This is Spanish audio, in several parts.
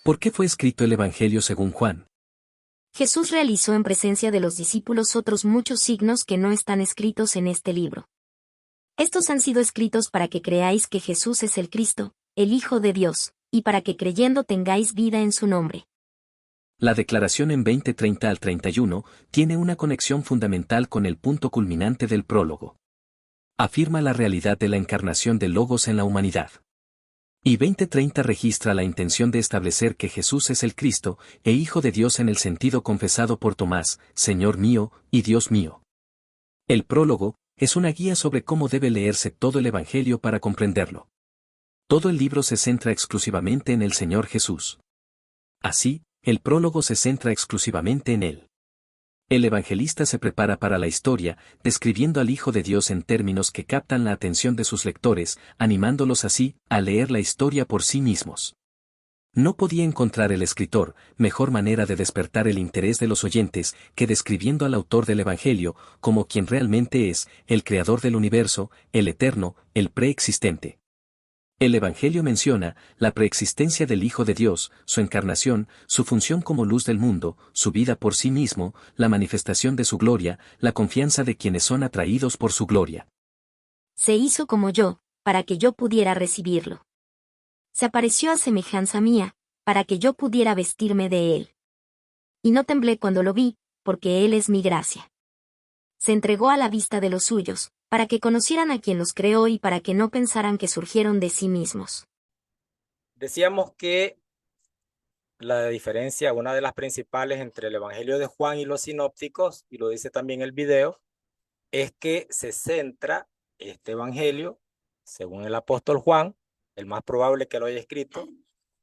¿Por qué fue escrito el Evangelio según Juan? Jesús realizó en presencia de los discípulos otros muchos signos que no están escritos en este libro. Estos han sido escritos para que creáis que Jesús es el Cristo, el Hijo de Dios, y para que creyendo tengáis vida en su nombre. La declaración en 20:30 al 31 tiene una conexión fundamental con el punto culminante del prólogo. Afirma la realidad de la encarnación del Logos en la humanidad. Y 20:30 registra la intención de establecer que Jesús es el Cristo, e Hijo de Dios en el sentido confesado por Tomás, Señor mío y Dios mío. El prólogo es una guía sobre cómo debe leerse todo el Evangelio para comprenderlo. Todo el libro se centra exclusivamente en el Señor Jesús. Así, el prólogo se centra exclusivamente en él. El evangelista se prepara para la historia, describiendo al Hijo de Dios en términos que captan la atención de sus lectores, animándolos así a leer la historia por sí mismos. No podía encontrar el escritor mejor manera de despertar el interés de los oyentes que describiendo al autor del Evangelio como quien realmente es, el creador del universo, el eterno, el preexistente. El Evangelio menciona la preexistencia del Hijo de Dios, su encarnación, su función como luz del mundo, su vida por sí mismo, la manifestación de su gloria, la confianza de quienes son atraídos por su gloria. Se hizo como yo, para que yo pudiera recibirlo. Se apareció a semejanza mía, para que yo pudiera vestirme de él. Y no temblé cuando lo vi, porque él es mi gracia. Se entregó a la vista de los suyos, para que conocieran a quien los creó y para que no pensaran que surgieron de sí mismos. Decíamos que la diferencia, una de las principales entre el Evangelio de Juan y los sinópticos, y lo dice también el video, es que se centra este Evangelio, según el apóstol Juan, el más probable que lo haya escrito,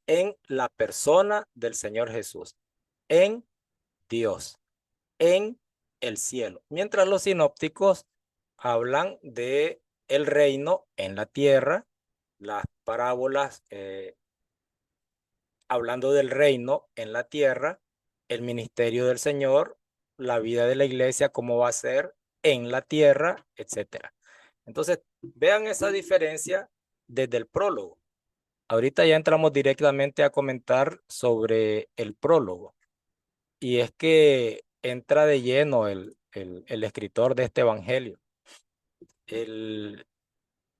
en la persona del Señor Jesús, en Dios, en el cielo. Mientras los sinópticos hablan de el reino en la tierra, las parábolas hablando del reino en la tierra, el ministerio del Señor, la vida de la iglesia, cómo va a ser en la tierra, etcétera. Entonces, vean esa diferencia desde el prólogo. Ahorita ya entramos directamente a comentar sobre el prólogo. Y es que entra de lleno el escritor de este evangelio. El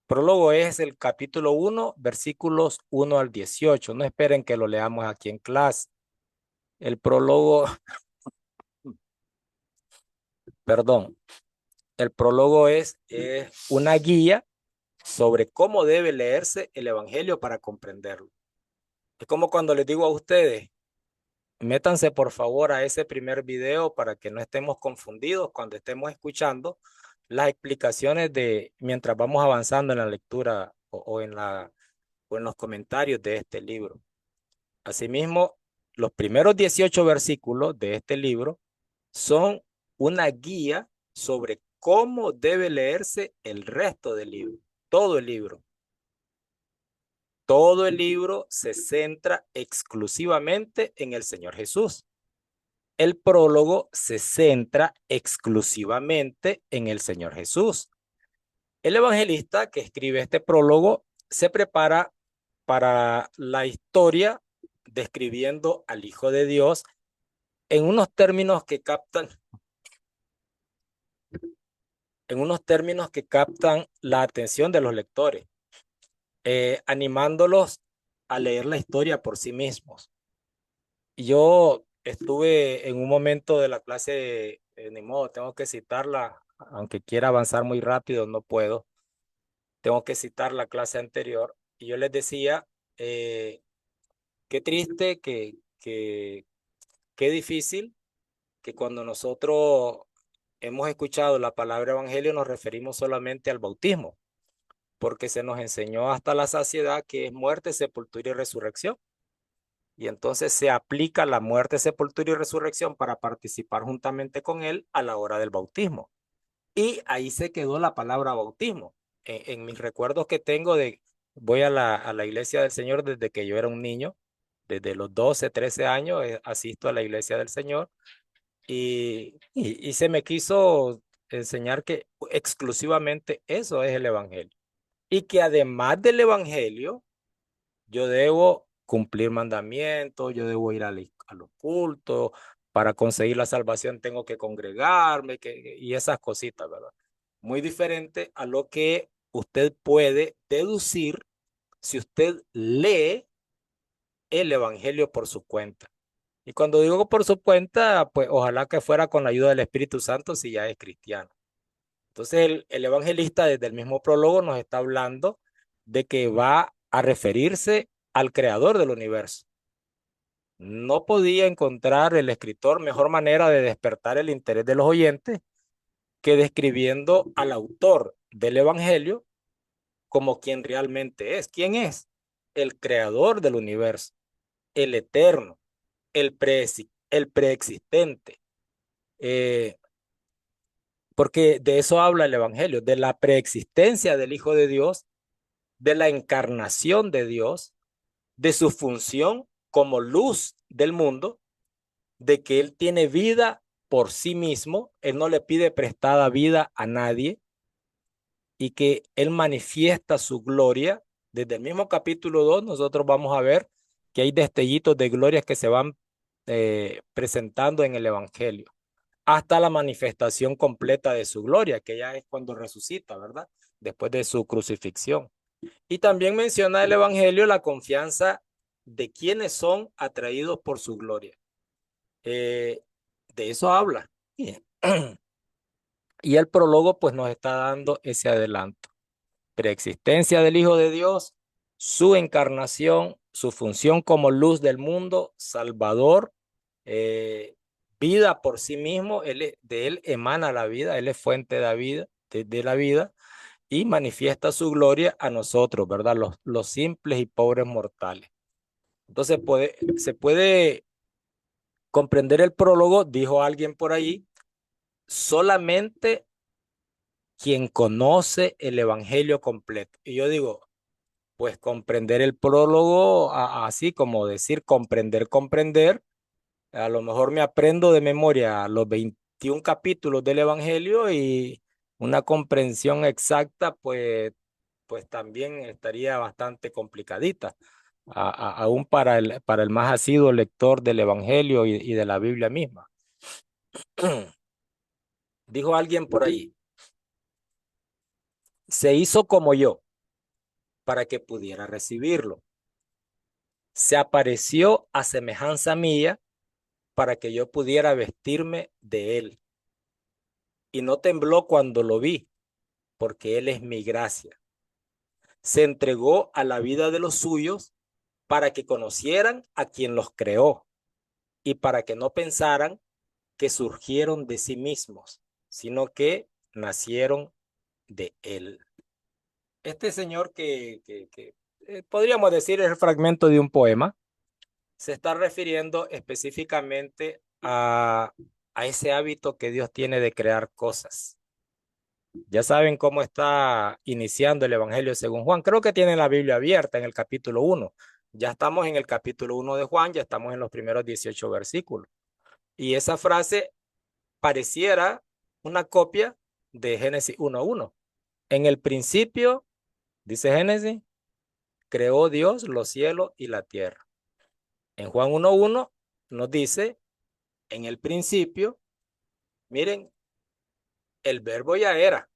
prólogo es el capítulo 1, versículos 1 al 18. No esperen que lo leamos aquí en clase. El prólogo, perdón, el prólogo es una guía sobre cómo debe leerse el evangelio para comprenderlo. Es como cuando les digo a ustedes, métanse por favor a ese primer video para que no estemos confundidos cuando estemos escuchando las explicaciones de mientras vamos avanzando en la lectura o en los comentarios de este libro. Asimismo, los primeros 18 versículos de este libro son una guía sobre cómo debe leerse el resto del libro, todo el libro. Todo el libro se centra exclusivamente en el Señor Jesús. El prólogo se centra exclusivamente en el Señor Jesús. El evangelista que escribe este prólogo se prepara para la historia describiendo al Hijo de Dios en unos términos que captan la atención de los lectores, animándolos a leer la historia por sí mismos. Yo estuve en un momento de la clase, ni modo, tengo que citarla, aunque quiera avanzar muy rápido, no puedo. Tengo que citar la clase anterior. Y yo les decía, qué triste, qué difícil que cuando nosotros hemos escuchado la palabra evangelio nos referimos solamente al bautismo, porque se nos enseñó hasta la saciedad que es muerte, sepultura y resurrección. Y entonces se aplica la muerte, sepultura y resurrección para participar juntamente con él a la hora del bautismo. Y ahí se quedó la palabra bautismo. En mis recuerdos que tengo voy a la iglesia del Señor desde que yo era un niño, desde los 12, 13 años, asisto a la iglesia del Señor y se me quiso enseñar que exclusivamente eso es el evangelio. Y que además del evangelio, yo debo cumplir mandamientos, yo debo ir a los cultos, para conseguir la salvación tengo que congregarme, y esas cositas, ¿verdad? Muy diferente a lo que usted puede deducir si usted lee el Evangelio por su cuenta. Y cuando digo por su cuenta, pues ojalá que fuera con la ayuda del Espíritu Santo si ya es cristiano. Entonces el evangelista desde el mismo prólogo nos está hablando de que va a referirse al creador del universo. No podía encontrar el escritor mejor manera de despertar el interés de los oyentes que describiendo al autor del evangelio como quien realmente es. ¿Quién es? El creador del universo, el eterno, el preexistente. Eh, porque de eso habla el evangelio, de la preexistencia del Hijo de Dios, de la encarnación de Dios, de su función como luz del mundo, de que Él tiene vida por sí mismo, Él no le pide prestada vida a nadie, y que Él manifiesta su gloria. Desde el mismo capítulo 2 nosotros vamos a ver que hay destellitos de gloria que se van presentando en el Evangelio, hasta la manifestación completa de su gloria, que ya es cuando resucita, ¿verdad? Después de su crucifixión. Y también menciona el Evangelio la confianza de quienes son atraídos por su gloria. De eso habla. Y el prólogo pues nos está dando ese adelanto. Preexistencia del Hijo de Dios, su encarnación, su función como luz del mundo, Salvador, vida por sí mismo, de Él emana la vida, Él es fuente de la vida, de la vida, y manifiesta su gloria a nosotros, ¿verdad? Los simples y pobres mortales. Entonces se puede comprender el prólogo, dijo alguien por ahí, solamente quien conoce el evangelio completo. Y yo digo, pues comprender el prólogo, así como decir comprender, a lo mejor me aprendo de memoria los 21 capítulos del evangelio y una comprensión exacta, pues también estaría bastante complicadita, aún para el más asiduo lector del evangelio y de la Biblia misma. Dijo alguien por ahí, se hizo como yo para que pudiera recibirlo. Se apareció a semejanza mía para que yo pudiera vestirme de él. Y no tembló cuando lo vi, porque él es mi gracia. Se entregó a la vida de los suyos para que conocieran a quien los creó y para que no pensaran que surgieron de sí mismos, sino que nacieron de él. Este señor que podríamos decir es el fragmento de un poema, se está refiriendo específicamente a ese hábito que Dios tiene de crear cosas. Ya saben cómo está iniciando el Evangelio según Juan. Creo que tienen la Biblia abierta en el capítulo 1. Ya estamos en el capítulo 1 de Juan, ya estamos en los primeros 18 versículos. Y esa frase pareciera una copia de Génesis 1:1. En el principio, dice Génesis, creó Dios los cielos y la tierra. En Juan 1:1 nos dice, en el principio, miren, el verbo ya era.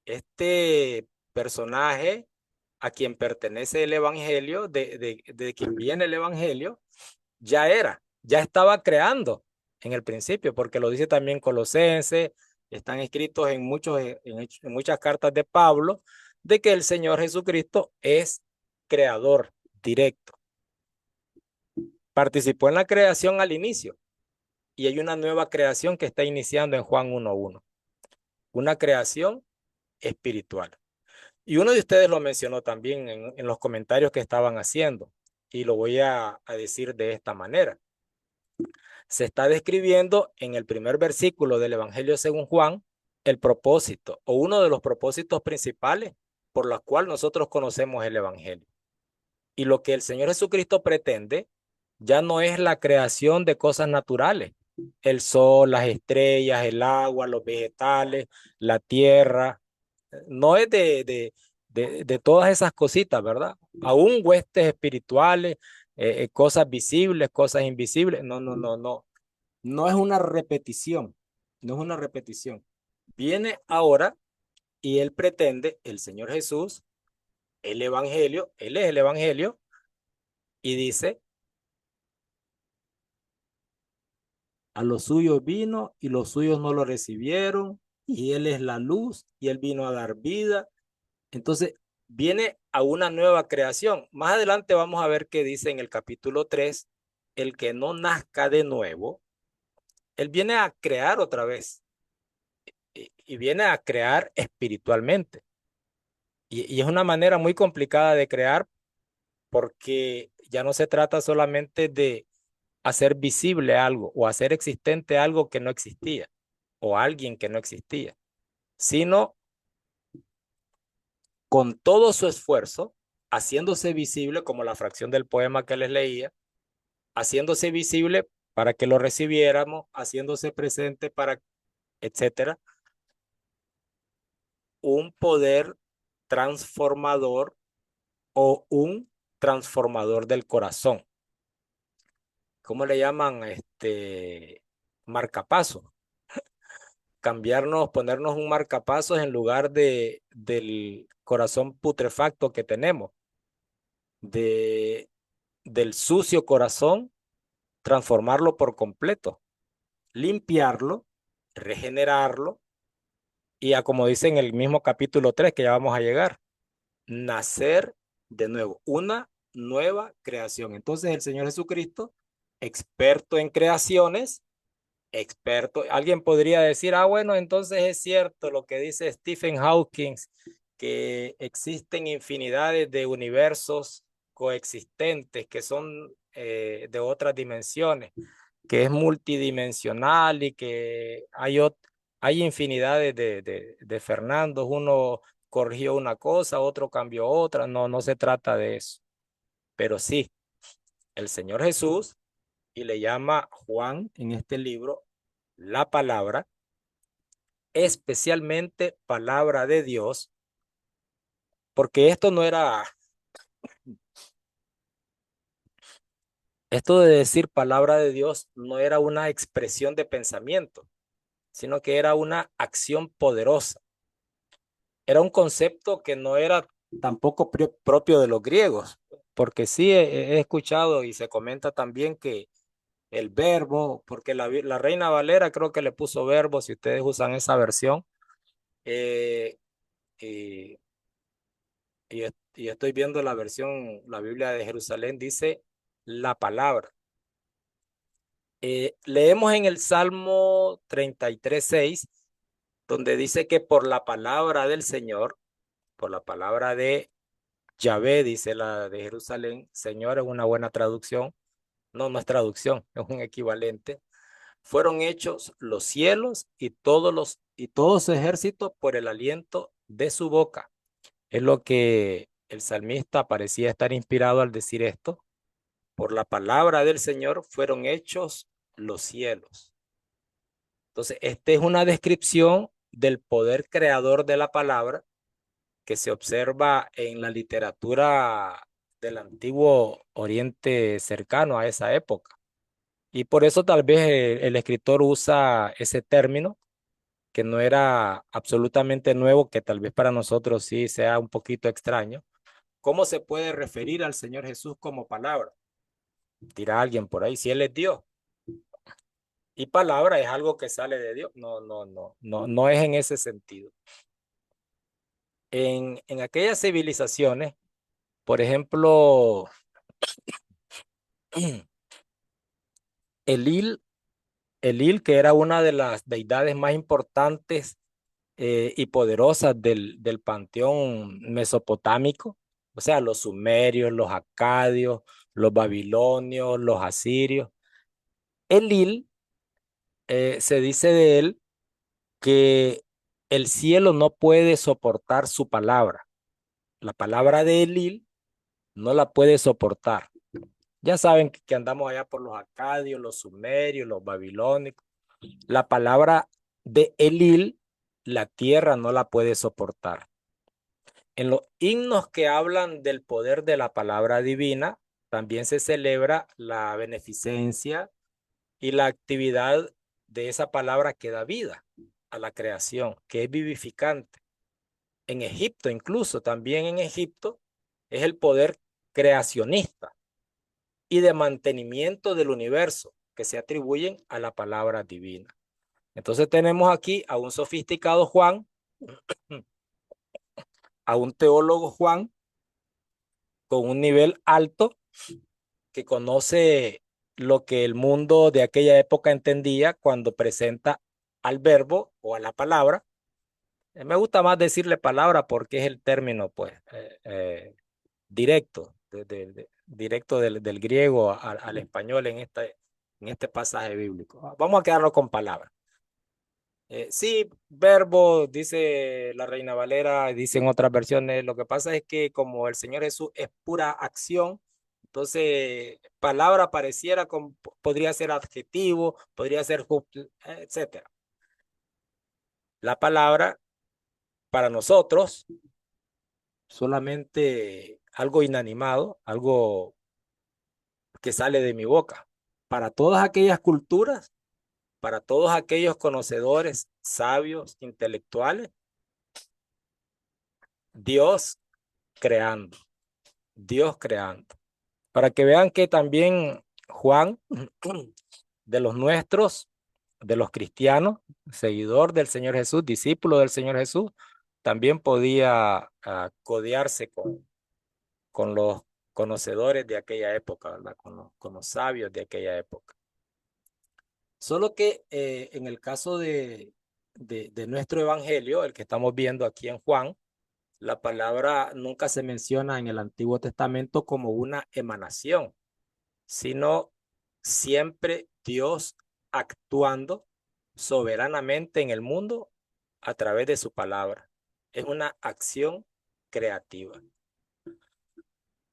Este personaje a quien pertenece el evangelio, de quien viene el evangelio, ya estaba creando en el principio, porque lo dice también Colosenses, están escritos en muchas cartas de Pablo, de que el Señor Jesucristo es creador directo. Participó en la creación al inicio y hay una nueva creación que está iniciando en Juan 1:1, una creación espiritual. Y uno de ustedes lo mencionó también en los comentarios que estaban haciendo, y lo voy a decir de esta manera. Se está describiendo en el primer versículo del Evangelio según Juan el propósito o uno de los propósitos principales por los cuales nosotros conocemos el Evangelio. Y lo que el Señor Jesucristo pretende ya no es la creación de cosas naturales, el sol, las estrellas, el agua, los vegetales, la tierra. No es de todas esas cositas, ¿verdad? Aún huestes espirituales, cosas visibles, cosas invisibles. No, no, no, no. No es una repetición, no es una repetición. Viene ahora y él pretende, el Señor Jesús, el Evangelio, él es el Evangelio, y dice, a los suyos vino y los suyos no lo recibieron, y él es la luz y él vino a dar vida. Entonces, viene a una nueva creación. Más adelante vamos a ver qué dice en el capítulo 3, el que no nazca de nuevo, él viene a crear otra vez y viene a crear espiritualmente. Y es una manera muy complicada de crear porque ya no se trata solamente de hacer visible algo o hacer existente algo que no existía o alguien que no existía, sino con todo su esfuerzo, haciéndose visible, como la fracción del poema que les leía, haciéndose visible para que lo recibiéramos, haciéndose presente para, etcétera, un poder transformador o un transformador del corazón. ¿Cómo le llaman? Marcapaso. Cambiarnos, ponernos un marcapasos en lugar del corazón putrefacto que tenemos, de, del sucio corazón, transformarlo por completo, limpiarlo, regenerarlo y a como dice en el mismo capítulo 3 que ya vamos a llegar, nacer de nuevo, una nueva creación. Entonces el Señor Jesucristo, experto en creaciones, experto, alguien podría decir, ah, bueno, entonces es cierto lo que dice Stephen Hawking, que existen infinidades de universos coexistentes que son de otras dimensiones, que es multidimensional y que hay infinidades de Fernandos, uno corrigió una cosa, otro cambió otra, no, no se trata de eso, pero sí, el Señor Jesús, y le llama Juan en este libro la palabra, especialmente palabra de Dios, porque esto de decir palabra de Dios no era una expresión de pensamiento, sino que era una acción poderosa. Era un concepto que no era tampoco propio de los griegos, porque sí he escuchado y se comenta también que el verbo, porque la Reina Valera creo que le puso verbo, si ustedes usan esa versión, eh, y, y estoy viendo la versión, la Biblia de Jerusalén dice la palabra. Leemos en el Salmo 33:6, donde dice que por la palabra del Señor, por la palabra de Yahvé, dice la de Jerusalén, Señor es una buena traducción, no, no es traducción, es un equivalente, fueron hechos los cielos y todo su ejército por el aliento de su boca. Es lo que el salmista parecía estar inspirado al decir esto. Por la palabra del Señor fueron hechos los cielos. Entonces, esta es una descripción del poder creador de la palabra que se observa en la literatura del antiguo Oriente cercano a esa época. Y por eso tal vez el escritor usa ese término que no era absolutamente nuevo, que tal vez para nosotros sí sea un poquito extraño. ¿Cómo se puede referir al Señor Jesús como palabra? Dirá alguien por ahí, si Él es Dios. Y palabra es algo que sale de Dios. No, no, no, no, no es en ese sentido. En aquellas civilizaciones, por ejemplo, Elil, Elil, que era una de las deidades más importantes y poderosas del panteón mesopotámico, o sea, los sumerios, los acadios, los babilonios, los asirios. Elil, se dice de él que el cielo no puede soportar su palabra. La palabra de Elil no la puede soportar. Ya saben que andamos allá por los acadios, los sumerios, los babilónicos. La palabra de Elil, la tierra no la puede soportar. En los himnos que hablan del poder de la palabra divina, también se celebra la beneficencia y la actividad de esa palabra que da vida a la creación, que es vivificante. En Egipto, incluso también en Egipto, es el poder creacionista y de mantenimiento del universo que se atribuyen a la palabra divina. Entonces tenemos aquí a un sofisticado Juan, a un teólogo Juan, con un nivel alto que conoce lo que el mundo de aquella época entendía cuando presenta al verbo o a la palabra. Me gusta más decirle palabra porque es el término, pues, directo, directo del griego al español en este pasaje bíblico. Vamos a quedarlo con palabra. Sí, verbo, dice la Reina Valera, dicen otras versiones. Lo que pasa es que como el Señor Jesús es pura acción, entonces palabra pareciera como podría ser adjetivo, podría ser, etcétera. La palabra para nosotros solamente algo inanimado, algo que sale de mi boca. Para todas aquellas culturas, para todos aquellos conocedores, sabios, intelectuales, Dios creando, Dios creando. Para que vean que también Juan, de los nuestros, de los cristianos, seguidor del Señor Jesús, discípulo del Señor Jesús, también podía codearse con los conocedores de aquella época, ¿verdad? Con los sabios de aquella época. Solo que en el caso de nuestro evangelio, el que estamos viendo aquí en Juan, la palabra nunca se menciona en el Antiguo Testamento como una emanación, sino siempre Dios actuando soberanamente en el mundo a través de su palabra. Es una acción creativa.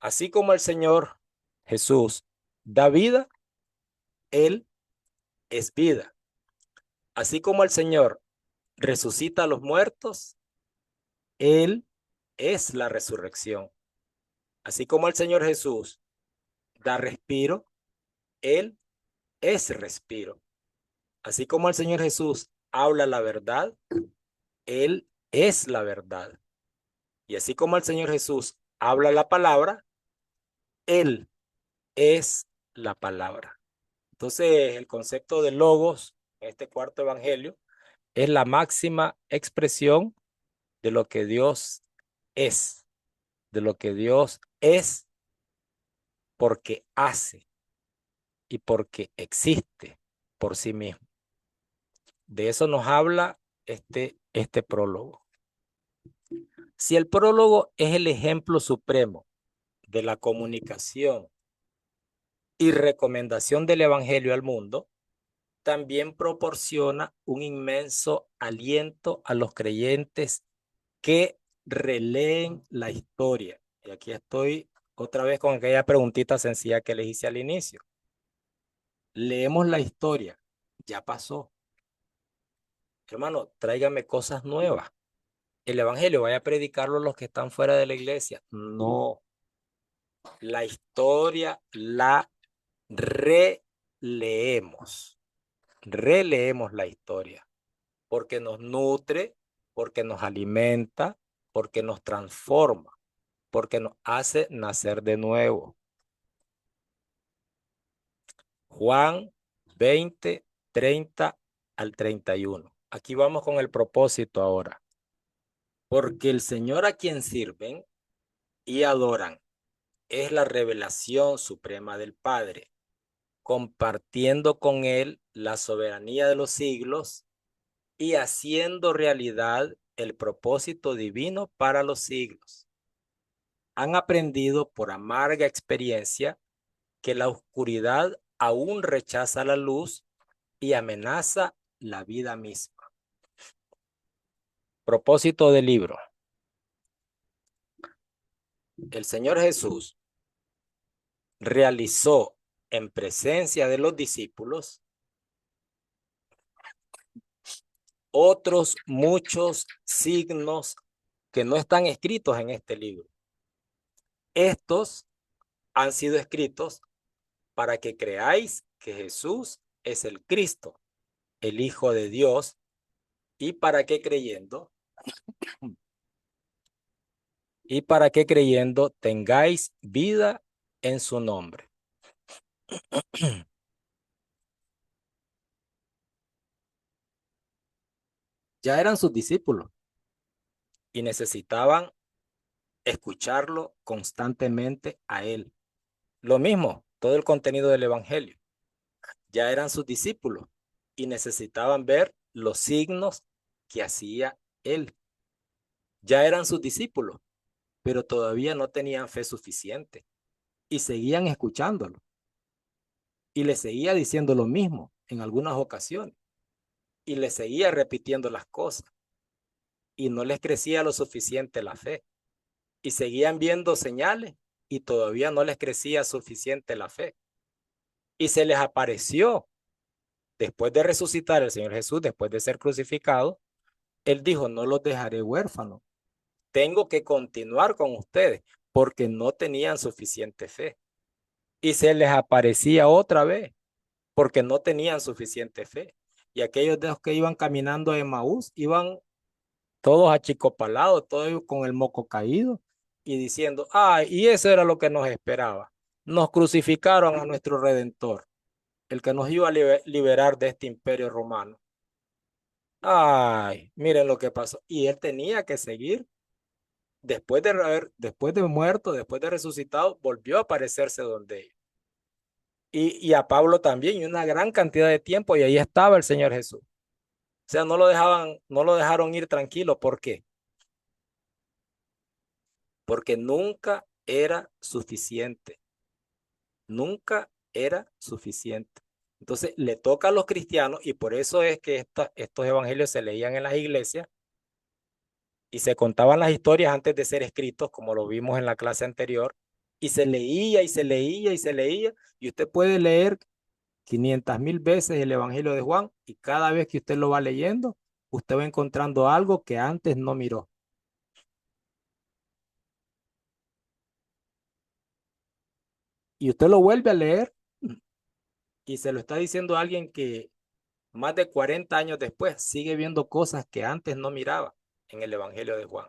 Así como el Señor Jesús da vida, Él es vida. Así como el Señor resucita a los muertos, Él es la resurrección. Así como el Señor Jesús da respiro, Él es respiro. Así como el Señor Jesús habla la verdad, Él es la verdad. Y así como el Señor Jesús habla la palabra, Él es la palabra. Entonces, el concepto de logos, en este cuarto evangelio, es la máxima expresión de lo que Dios es, de lo que Dios es porque hace y porque existe por sí mismo. De eso nos habla este prólogo. Si el prólogo es el ejemplo supremo de la comunicación y recomendación del Evangelio al mundo, también proporciona un inmenso aliento a los creyentes que releen la historia. Y aquí estoy otra vez con aquella preguntita sencilla que les hice al inicio. Leemos la historia, ya pasó. Hermano, tráigame cosas nuevas. El Evangelio, vaya a predicarlo a los que están fuera de la iglesia. No, la historia la releemos. Releemos la historia porque nos nutre, porque nos alimenta, porque nos transforma, porque nos hace nacer de nuevo. Juan 20, 30 al 31. Aquí vamos con el propósito ahora. Porque el Señor a quien sirven y adoran es la revelación suprema del Padre, compartiendo con Él la soberanía de los siglos y haciendo realidad el propósito divino para los siglos. Han aprendido por amarga experiencia que la oscuridad aún rechaza la luz y amenaza la vida misma. Propósito del libro. El Señor Jesús realizó en presencia de los discípulos otros muchos signos que no están escritos en este libro. Estos han sido escritos para que creáis que Jesús es el Cristo, el Hijo de Dios, y para que creyendo tengáis vida en su nombre. Ya eran sus discípulos y necesitaban escucharlo constantemente a él. Lo mismo, todo el contenido del evangelio. Ya eran sus discípulos y necesitaban ver los signos que hacía él. Ya eran sus discípulos, pero todavía no tenían fe suficiente y seguían escuchándolo. Y le seguía diciendo lo mismo en algunas ocasiones y le seguía repitiendo las cosas y no les crecía lo suficiente la fe y seguían viendo señales y todavía no les crecía suficiente la fe. Y se les apareció después de resucitar el Señor Jesús, después de ser crucificado. Él dijo, no los dejaré huérfanos, tengo que continuar con ustedes porque no tenían suficiente fe. Y se les aparecía otra vez porque no tenían suficiente fe. Y aquellos de los que iban caminando a Emaús iban todos achicopalados, todos con el moco caído y diciendo, ay, y eso era lo que nos esperaba. Nos crucificaron a nuestro Redentor, el que nos iba a liberar de este imperio romano. Ay, miren lo que pasó. Y él tenía que seguir. Después de muerto, después de resucitado, volvió a aparecerse donde ellos. Y a Pablo también, y una gran cantidad de tiempo, y ahí estaba el Señor Jesús. O sea, no lo dejaron ir tranquilo. ¿Por qué? Porque nunca era suficiente. Nunca era suficiente. Entonces, le toca a los cristianos, y por eso es que estos evangelios se leían en las iglesias y se contaban las historias antes de ser escritos, como lo vimos en la clase anterior, y se leía y se leía y se leía, y usted puede leer 500,000 veces el Evangelio de Juan, y cada vez que usted lo va leyendo, usted va encontrando algo que antes no miró. Y usted lo vuelve a leer y se lo está diciendo a alguien que más de 40 años después sigue viendo cosas que antes no miraba en el Evangelio de Juan.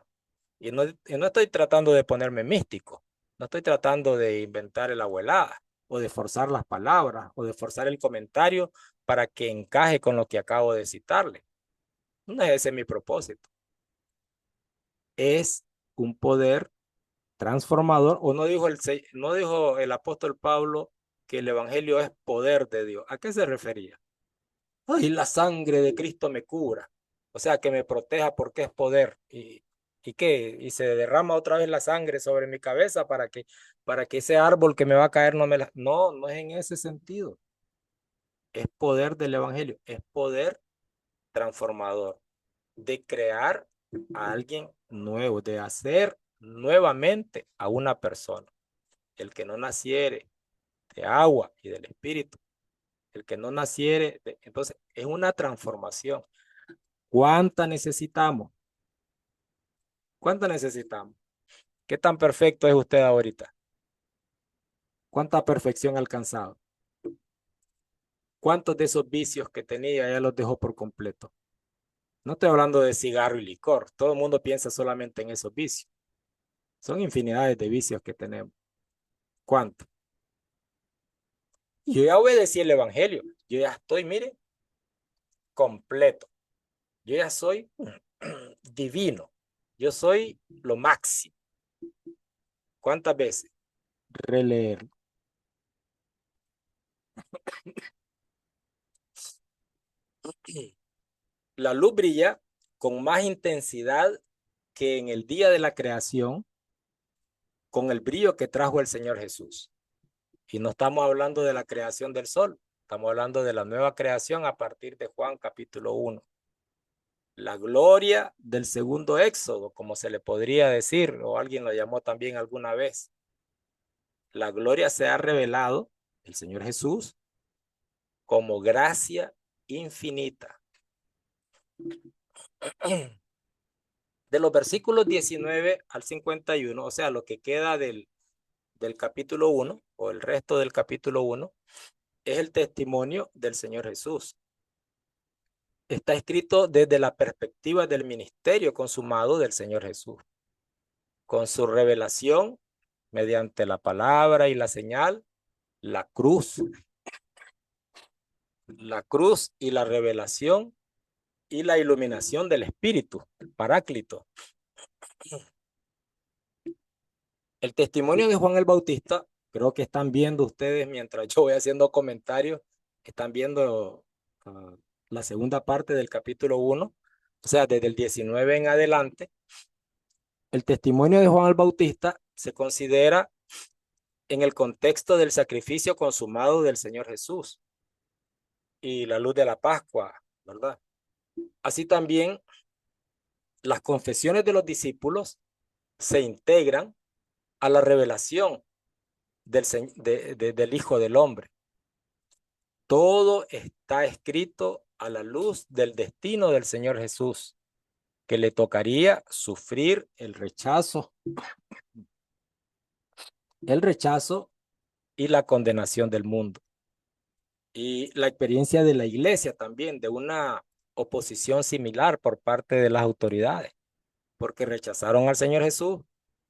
Y no estoy tratando de ponerme místico, no estoy tratando de inventar el abuelada o de forzar las palabras o de forzar el comentario para que encaje con lo que acabo de citarle. No es ese mi propósito. Es un poder transformador, o no dijo el apóstol Pablo que el evangelio es poder de Dios. ¿A qué se refería? Ay, la sangre de Cristo me cura. O sea, que me proteja porque es poder. ¿Y qué? Y se derrama otra vez la sangre sobre mi cabeza para que ese árbol que me va a caer no me la... No, no es en ese sentido. Es poder del evangelio, es poder transformador, de crear a alguien nuevo, de hacer nuevamente a una persona. El que no naciere de agua y del espíritu, el que no naciere, entonces es una transformación. ¿Cuánta necesitamos? ¿Cuánta necesitamos? ¿Qué tan perfecto es usted ahorita? ¿Cuánta perfección ha alcanzado? ¿Cuántos de esos vicios que tenía ya los dejó por completo? No estoy hablando de cigarro y licor. Todo el mundo piensa solamente en esos vicios. Son infinidades de vicios que tenemos. ¿Cuánto? Yo ya obedecí el evangelio. Yo ya estoy, mire, completo. Yo ya soy divino. Yo soy lo máximo. ¿Cuántas veces? Releer. La luz brilla con más intensidad que en el día de la creación, con el brillo que trajo el Señor Jesús. Y no estamos hablando de la creación del sol, estamos hablando de la nueva creación a partir de Juan capítulo 1. La gloria del segundo éxodo, como se le podría decir, o alguien lo llamó también alguna vez. La gloria se ha revelado, el Señor Jesús, como gracia infinita. De los versículos 19 al 51, o sea, lo que queda del capítulo 1 o el resto del capítulo 1, es el testimonio del Señor Jesús. Está escrito desde la perspectiva del ministerio consumado del Señor Jesús, con su revelación mediante la palabra y la señal, la cruz y la revelación y la iluminación del Espíritu, el Paráclito. El testimonio de Juan el Bautista, creo que están viendo ustedes mientras yo voy haciendo comentarios, están viendo la segunda parte del capítulo 1, o sea, desde el 19 en adelante. El testimonio de Juan el Bautista se considera en el contexto del sacrificio consumado del Señor Jesús y la luz de la Pascua, ¿verdad? Así también las confesiones de los discípulos se integran a la revelación del Hijo del Hombre. Todo está escrito a la luz del destino del Señor Jesús, que le tocaría sufrir el rechazo y la condenación del mundo. Y la experiencia de la iglesia también, de una oposición similar por parte de las autoridades, porque rechazaron al Señor Jesús,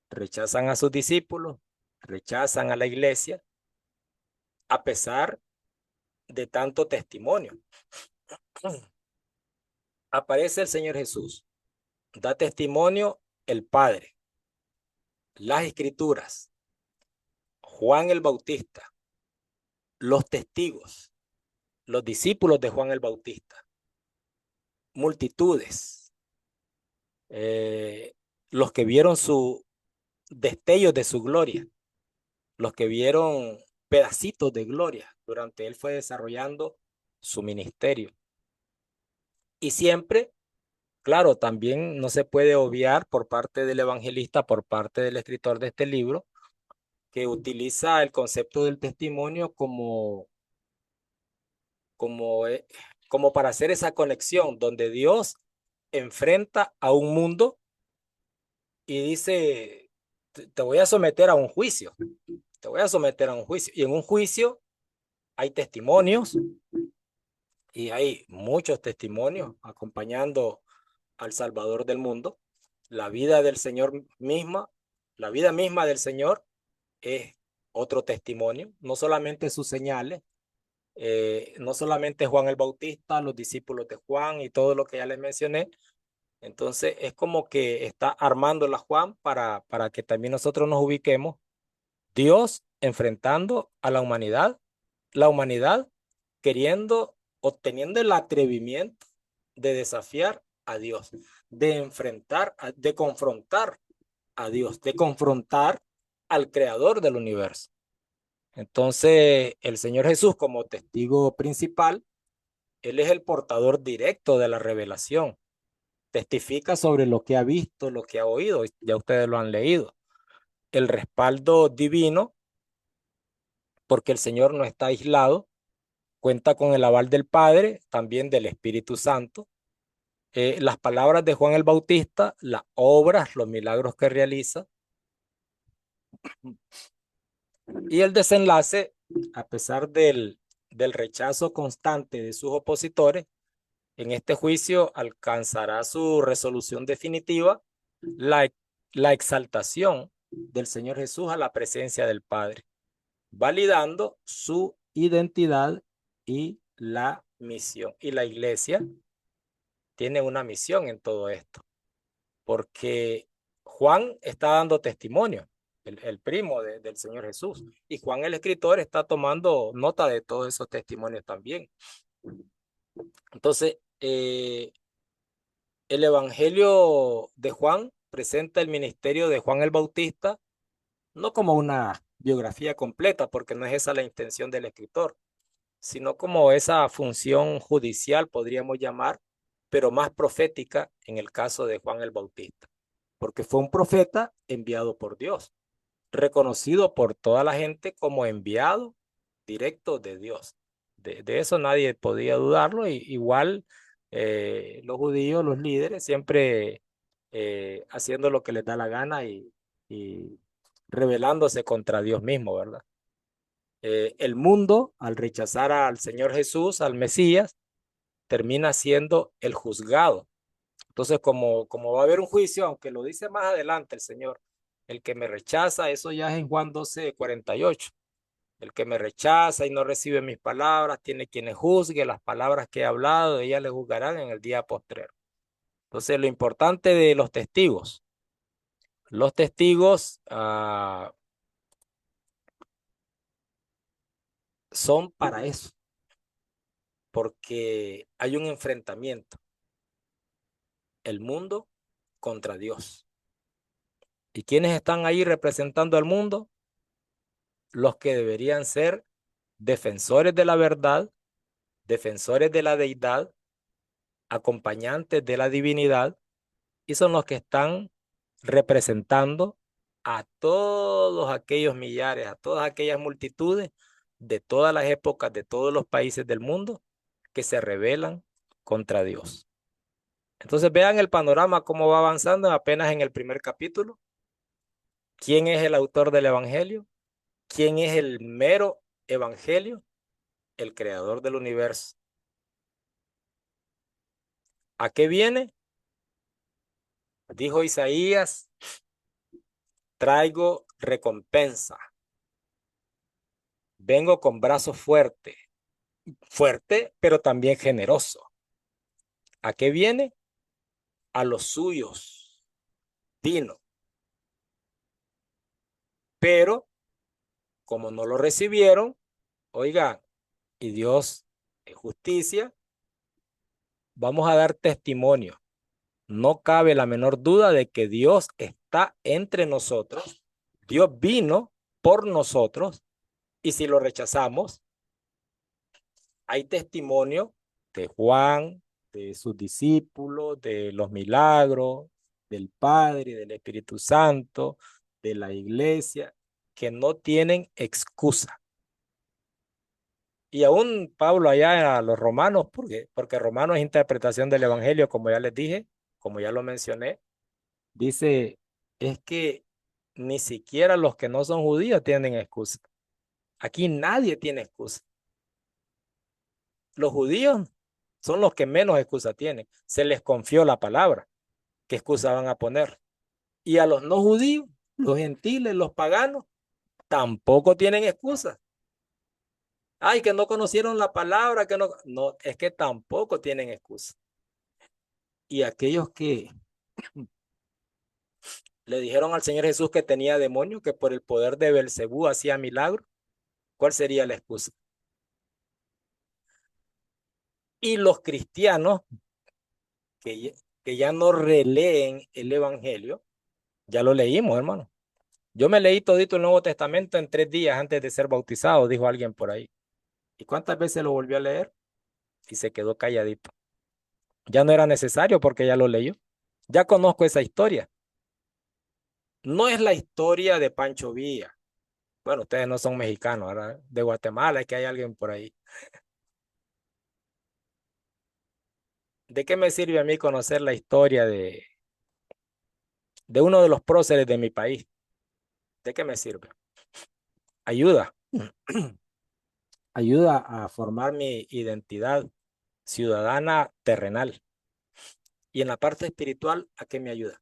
rechazan a sus discípulos, rechazan a la iglesia, a pesar de tanto testimonio. Aparece el Señor Jesús, da testimonio el Padre, las Escrituras, Juan el Bautista, los testigos, los discípulos de Juan el Bautista, multitudes, los que vieron su destellos de su gloria, los que vieron pedacitos de gloria durante él fue desarrollando su ministerio. Y siempre, claro, también no se puede obviar por parte del evangelista, por parte del escritor de este libro, que utiliza el concepto del testimonio como, como para hacer esa conexión donde Dios enfrenta a un mundo y dice, te voy a someter a un juicio, te voy a someter a un juicio. Y en un juicio hay testimonios y hay muchos testimonios acompañando al Salvador del mundo. La vida del Señor misma, la vida misma del Señor es otro testimonio, no solamente sus señales, no solamente Juan el Bautista, los discípulos de Juan y todo lo que ya les mencioné. Entonces es como que está armando la Juan para que también nosotros nos ubiquemos. Dios enfrentando a la humanidad queriendo, obteniendo el atrevimiento de desafiar a Dios, de enfrentar, de confrontar a Dios, de confrontar al creador del universo. Entonces, el Señor Jesús como testigo principal, Él es el portador directo de la revelación. Testifica sobre lo que ha visto, lo que ha oído, ya ustedes lo han leído. El respaldo divino, porque el Señor no está aislado, cuenta con el aval del Padre, también del Espíritu Santo. Las palabras de Juan el Bautista, las obras, los milagros que realiza, y el desenlace, a pesar del rechazo constante de sus opositores, en este juicio alcanzará su resolución definitiva, la exaltación del Señor Jesús a la presencia del Padre, validando su identidad y la misión. Y la iglesia tiene una misión en todo esto, porque Juan está dando testimonio, el primo del Señor Jesús, y Juan el escritor está tomando nota de todos esos testimonios también. Entonces, el Evangelio de Juan presenta el ministerio de Juan el Bautista no como una biografía completa, porque no es esa la intención del escritor, sino como esa función judicial, podríamos llamar, pero más profética en el caso de Juan el Bautista, porque fue un profeta enviado por Dios, reconocido por toda la gente como enviado directo de Dios. De eso nadie podía dudarlo, y igual los judíos, los líderes, siempre haciendo lo que les da la gana y rebelándose contra Dios mismo, ¿verdad? El mundo, al rechazar al Señor Jesús, al Mesías, termina siendo el juzgado. Entonces, como va a haber un juicio, aunque lo dice más adelante el Señor, el que me rechaza, eso ya es en Juan 12:48. El que me rechaza y no recibe mis palabras, tiene quienes juzgue las palabras que he hablado, ellas le juzgarán en el día postrero. Entonces, lo importante de los testigos son para eso, porque hay un enfrentamiento, el mundo contra Dios. ¿Y quiénes están ahí representando al mundo? Los que deberían ser defensores de la verdad, defensores de la deidad, acompañantes de la divinidad, y son los que están representando a todos aquellos millares, a todas aquellas multitudes de todas las épocas, de todos los países del mundo que se rebelan contra Dios. Entonces vean el panorama cómo va avanzando apenas en el primer capítulo. ¿Quién es el autor del Evangelio? ¿Quién es el mero Evangelio? El creador del universo. ¿A qué viene? Dijo Isaías, traigo recompensa. Vengo con brazo fuerte, fuerte, pero también generoso. ¿A qué viene? A los suyos, vino. Pero como no lo recibieron, oigan, y Dios es justicia, vamos a dar testimonio. No cabe la menor duda de que Dios está entre nosotros. Dios vino por nosotros y si lo rechazamos, hay testimonio de Juan, de sus discípulos, de los milagros, del Padre, del Espíritu Santo, de la iglesia, que no tienen excusa. Y aún Pablo allá a los romanos, porque Romanos es interpretación del Evangelio, como ya les dije, como ya lo mencioné, dice, es que ni siquiera los que no son judíos tienen excusa. Aquí nadie tiene excusa. Los judíos son los que menos excusa tienen. Se les confió la palabra. ¿Qué excusa van a poner? Y a los no judíos, los gentiles, los paganos, tampoco tienen excusa. Ay, que no conocieron la palabra, que no. No, es que tampoco tienen excusa. Y aquellos que le dijeron al Señor Jesús que tenía demonio, que por el poder de Belcebú hacía milagros, ¿cuál sería la excusa? Y los cristianos que ya no releen el Evangelio, ya lo leímos, hermano. Yo me leí todito el Nuevo Testamento en 3 días antes de ser bautizado, dijo alguien por ahí. ¿Y cuántas veces lo volvió a leer? Y se quedó calladito. Ya no era necesario porque ya lo leyó. Ya conozco esa historia. No es la historia de Pancho Villa. Bueno, ustedes no son mexicanos, ¿verdad? De Guatemala es que hay alguien por ahí. ¿De qué me sirve a mí conocer la historia de uno de los próceres de mi país? ¿De qué me sirve? Ayuda. Ayuda a formar mi identidad ciudadana terrenal. Y en la parte espiritual, ¿a qué me ayuda?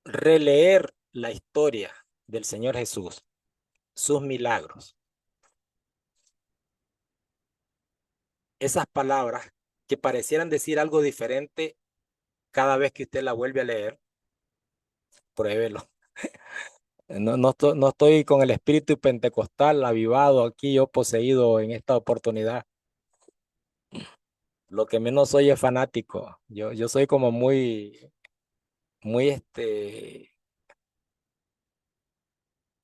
Releer la historia del Señor Jesús, sus milagros. Esas palabras que parecieran decir algo diferente cada vez que usted la vuelve a leer, pruébelo. No estoy con el espíritu pentecostal avivado aquí, yo poseído en esta oportunidad. Lo que menos soy es fanático. Yo soy como muy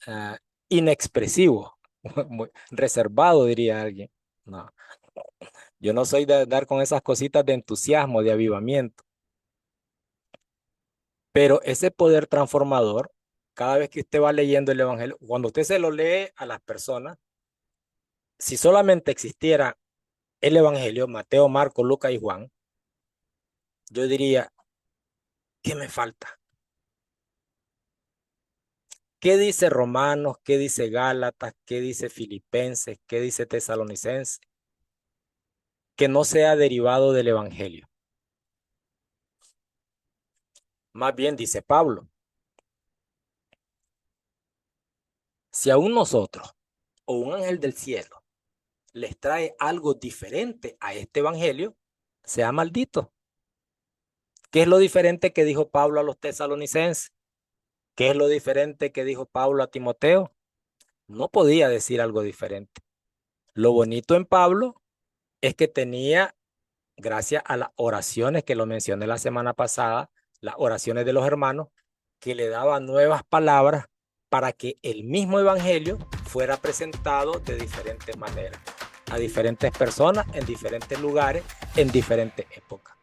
ah, inexpresivo, muy reservado, diría alguien. No, yo no soy de dar con esas cositas de entusiasmo, de avivamiento. Pero ese poder transformador, cada vez que usted va leyendo el Evangelio, cuando usted se lo lee a las personas, si solamente existiera el Evangelio, Mateo, Marcos, Lucas y Juan, yo diría, ¿qué me falta? ¿Qué dice Romanos? ¿Qué dice Gálatas? ¿Qué dice Filipenses? ¿Qué dice Tesalonicenses? Que no sea derivado del Evangelio. Más bien dice Pablo, si aún nosotros o un ángel del cielo les trae algo diferente a este Evangelio, sea maldito. ¿Qué es lo diferente que dijo Pablo a los tesalonicenses? ¿Qué es lo diferente que dijo Pablo a Timoteo? No podía decir algo diferente. Lo bonito en Pablo es que tenía, gracias a las oraciones que lo mencioné la semana pasada, las oraciones de los hermanos, que le daban nuevas palabras para que el mismo evangelio fuera presentado de diferentes maneras, a diferentes personas, en diferentes lugares, en diferentes épocas.